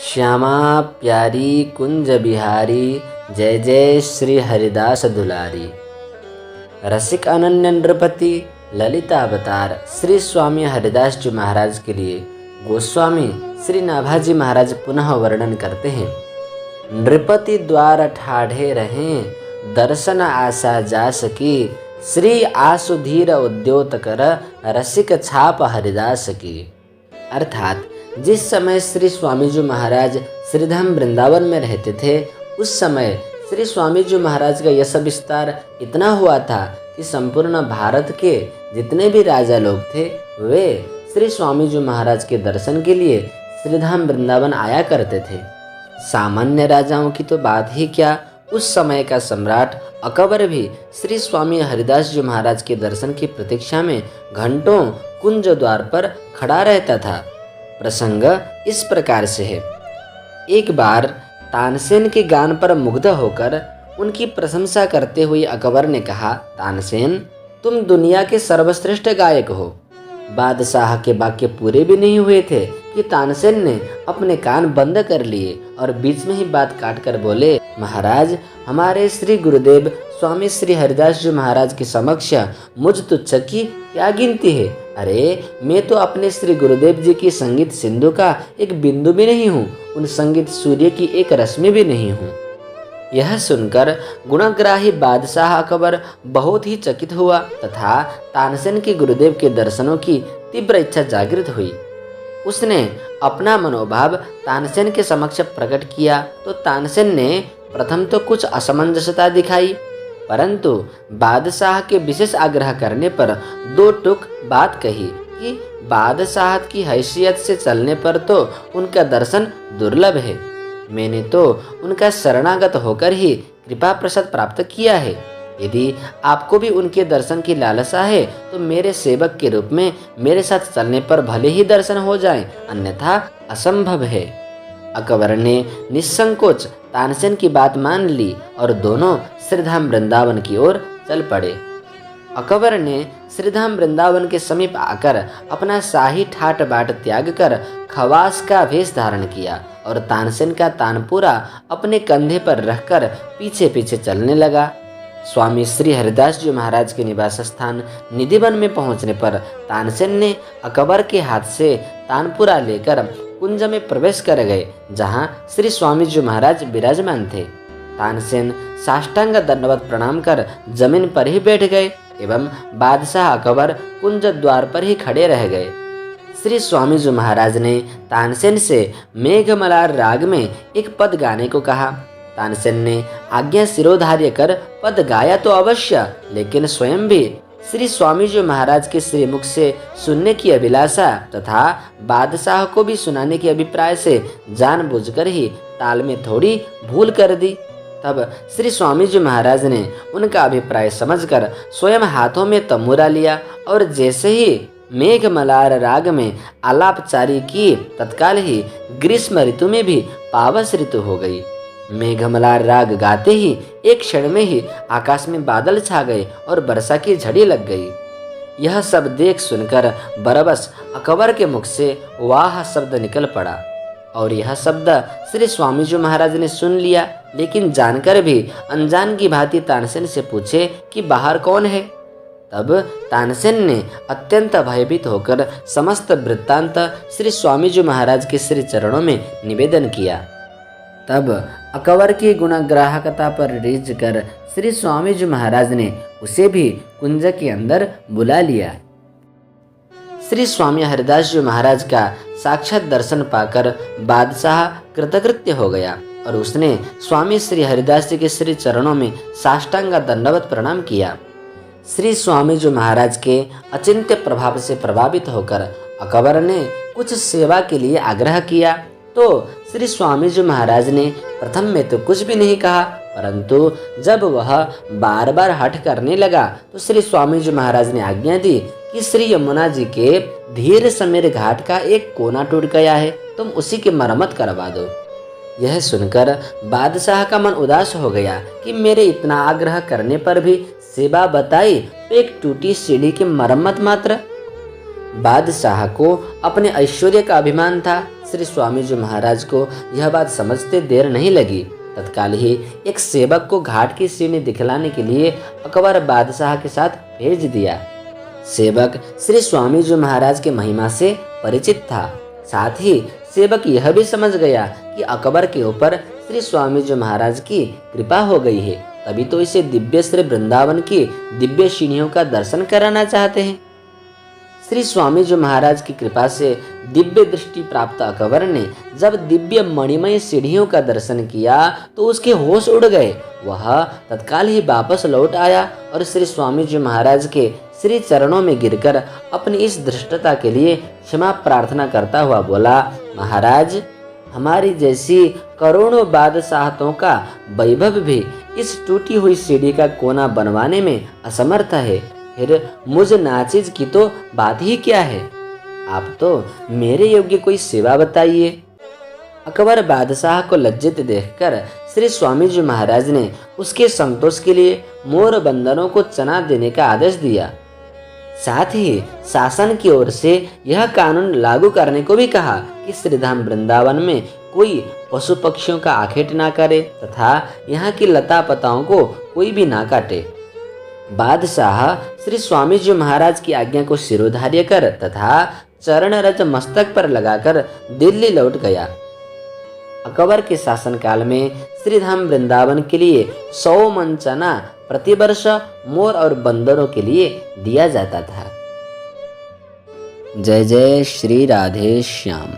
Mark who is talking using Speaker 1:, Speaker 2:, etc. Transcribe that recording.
Speaker 1: श्यामा प्यारी कुंज बिहारी, जय जय श्री हरिदास दुलारी। रसिक अनन्य नृपति ललिता अवतार श्री स्वामी हरिदास जी महाराज के लिए गोस्वामी श्री नाभाजी महाराज पुनः वर्णन करते हैं। नृपति द्वार ठाढ़े रहें, दर्शन आशा जा सकी, श्री आसुधीर उद्योत कर, रसिक छाप हरिदास की। अर्थात जिस समय श्री स्वामी जी महाराज श्रीधाम वृंदावन में रहते थे, उस समय श्री स्वामी जी महाराज का यश विस्तार इतना हुआ था कि संपूर्ण भारत के जितने भी राजा लोग थे वे श्री स्वामी जी महाराज के दर्शन के लिए श्रीधाम वृंदावन आया करते थे। सामान्य राजाओं की तो बात ही क्या, उस समय का सम्राट अकबर भी श्री स्वामी हरिदास जी महाराज के दर्शन की प्रतीक्षा में घंटों कुंज द्वार पर खड़ा रहता था। प्रसंग इस प्रकार से है। एक बार तानसेन के गान पर मुग्ध होकर उनकी प्रशंसा करते हुए अकबर ने कहा, तानसेन तुम दुनिया के सर्वश्रेष्ठ गायक हो। बादशाह के वाक्य पूरे भी नहीं हुए थे कि तानसेन ने अपने कान बंद कर लिए और बीच में ही बात काट कर बोले, महाराज हमारे श्री गुरुदेव स्वामी श्री हरिदास जी महाराज के समक्ष मुझ तुच्छ की क्या गिनती है। अरे मैं तो अपने श्री गुरुदेव जी की संगीत सिंधु का एक बिंदु भी नहीं हूँ, उन संगीत सूर्य की एक रश्मि भी नहीं हूँ। यह सुनकर गुणग्राही बादशाह अकबर बहुत ही चकित हुआ तथा तानसेन के गुरुदेव के दर्शनों की तीव्र इच्छा जागृत हुई। उसने अपना मनोभाव तानसेन के समक्ष प्रकट किया तो तानसेन ने प्रथम तो कुछ असमंजसता दिखाई, परंतु बादशाह के विशेष आग्रह करने पर दो टूक बात कही कि बादशाह की हैसियत से चलने पर तो उनका दर्शन दुर्लभ है। मैंने तो उनका शरणागत होकर ही कृपा प्रसाद प्राप्त किया है। यदि आपको भी उनके दर्शन की लालसा है तो मेरे सेवक के रूप में मेरे साथ चलने पर भले ही दर्शन हो जाएं, अन्यथा असंभव है। अकबर ने निसंकोच तानसेन की बात मान ली और दोनों श्रीधाम वृंदावन की ओर चल पड़े। अकबर ने श्रीधाम वृंदावन के समीप आकर अपना शाही ठाट बाट त्याग कर खवास का वेश धारण किया और तानसेन का तानपुरा अपने कंधे पर रखकर पीछे पीछे चलने लगा। स्वामी श्री हरिदास जी महाराज के निवास स्थान निधिवन में पहुंचने पर तानसेन ने अकबर के हाथ से तानपुरा लेकर कुंज में प्रवेश कर गए, जहां श्री स्वामी जी महाराज विराजमान थे। तानसेन साष्टांग दंडवत प्रणाम कर जमीन पर ही बैठ गए एवं बादशाह अकबर कुंज द्वार पर ही खड़े रह गए। श्री स्वामी जी महाराज ने तानसेन से मेघमलार राग में एक पद गाने को कहा। तानसेन ने आज्ञा शिरोधार्य कर पद गाया तो अवश्य, लेकिन स्वयं भी श्री स्वामी जी महाराज के श्रीमुख से सुनने की अभिलाषा तथा बादशाह को भी सुनाने के अभिप्राय से जानबूझकर ही ताल में थोड़ी भूल कर दी। तब श्री स्वामी जी महाराज ने उनका अभिप्राय समझकर स्वयं हाथों में तंबूरा लिया और जैसे ही मेघमलार राग में आलापचारी की, तत्काल ही ग्रीष्म ऋतु में भी पावस ऋतु हो गई। मेघमलार राग गाते ही एक क्षण में ही आकाश में बादल छा गए और वर्षा की झड़ी लग गई। यह सब देख सुनकर बरबस अकबर के मुख से वाह शब्द निकल पड़ा और यह शब्द श्री स्वामी जी महाराज ने सुन लिया, लेकिन जानकर भी अनजान की भांति तानसेन से पूछे कि बाहर कौन है। तब तानसेन ने अत्यंत भयभीत होकर समस्त वृत्तांत श्री स्वामी जी महाराज के श्री चरणों में निवेदन किया। तब अकबर की गुणग्राहकता पर रीझ कर श्री स्वामी जी महाराज ने उसे भी कुंज के अंदर बुला लिया। श्री स्वामी हरिदास जी महाराज का साक्षात दर्शन पाकर बादशाह कृतकृत्य हो गया और उसने स्वामी श्री हरिदास जी के श्री चरणों में साष्टांग दंडवत प्रणाम किया। श्री स्वामी जी महाराज के अचिंत्य प्रभाव से प्रभावित होकर अकबर ने कुछ सेवा के लिए आग्रह किया तो श्री स्वामी जी महाराज ने प्रथम में तो कुछ भी नहीं कहा, परंतु जब वह बार बार हठ करने लगा तो श्री स्वामी जी महाराज ने आज्ञा दी कि श्री यमुना जी के धीर समीर घाट का एक कोना टूट गया है, तुम उसी की मरम्मत करवा दो। यह सुनकर बादशाह का मन उदास हो गया कि मेरे इतना आग्रह करने पर भी सेवा बताई तो एक टूटी सीढ़ी की मरम्मत मात्र। बादशाह को अपने ऐश्वर्य का अभिमान था। श्री स्वामी जी महाराज को यह बात समझते देर नहीं लगी। तत्काल ही एक सेवक को घाट की सीढ़ी दिखलाने के लिए अकबर बादशाह के साथ भेज दिया। सेवक श्री स्वामी जी महाराज के महिमा से परिचित था। साथ ही सेवक यह भी समझ गया कि अकबर के ऊपर श्री स्वामी जी महाराज की कृपा हो गई है, तभी तो इसे दिव्य श्री वृंदावन की दिव्य सीढ़ियों का दर्शन कराना चाहते हैं। श्री स्वामी जी महाराज की कृपा से दिव्य दृष्टि प्राप्त अकबर ने जब दिव्य मणिमय सीढ़ियों का दर्शन किया तो उसके होश उड़ गए। वह तत्काल ही वापस लौट आया और श्री स्वामी जी महाराज के श्री चरणों में गिरकर अपनी इस धृष्टता के लिए क्षमा प्रार्थना करता हुआ बोला, महाराज, हमारी जैसी करोड़ों बादशाहतों का वैभव भी इस टूटी हुई सीढ़ी का कोना बनवाने में असमर्थ है, फिर मुझ नाचीज की तो बात ही क्या है। आप तो मेरे योग्य कोई सेवा बताइए। अकबर बादशाह को लज्जित देखकर श्री स्वामी जी महाराज ने उसके संतोष के लिए मोर बंदरों को चना देने का आदेश दिया। साथ ही शासन की ओर से यह कानून लागू करने को भी कहा कि श्रीधाम वृंदावन में कोई पशु पक्षियों का आखेट ना करे तथा यहाँ की लता पताओं को कोई भी ना काटे। बादशाह श्री स्वामी जी महाराज की आज्ञा को शिरोधार्य कर तथा चरण रज मस्तक पर लगाकर दिल्ली लौट गया। अकबर के शासनकाल में श्रीधाम वृंदावन के लिए 100 मन चना प्रतिवर्ष मोर और बंदरों के लिए दिया जाता था। जय जय श्री राधे श्याम।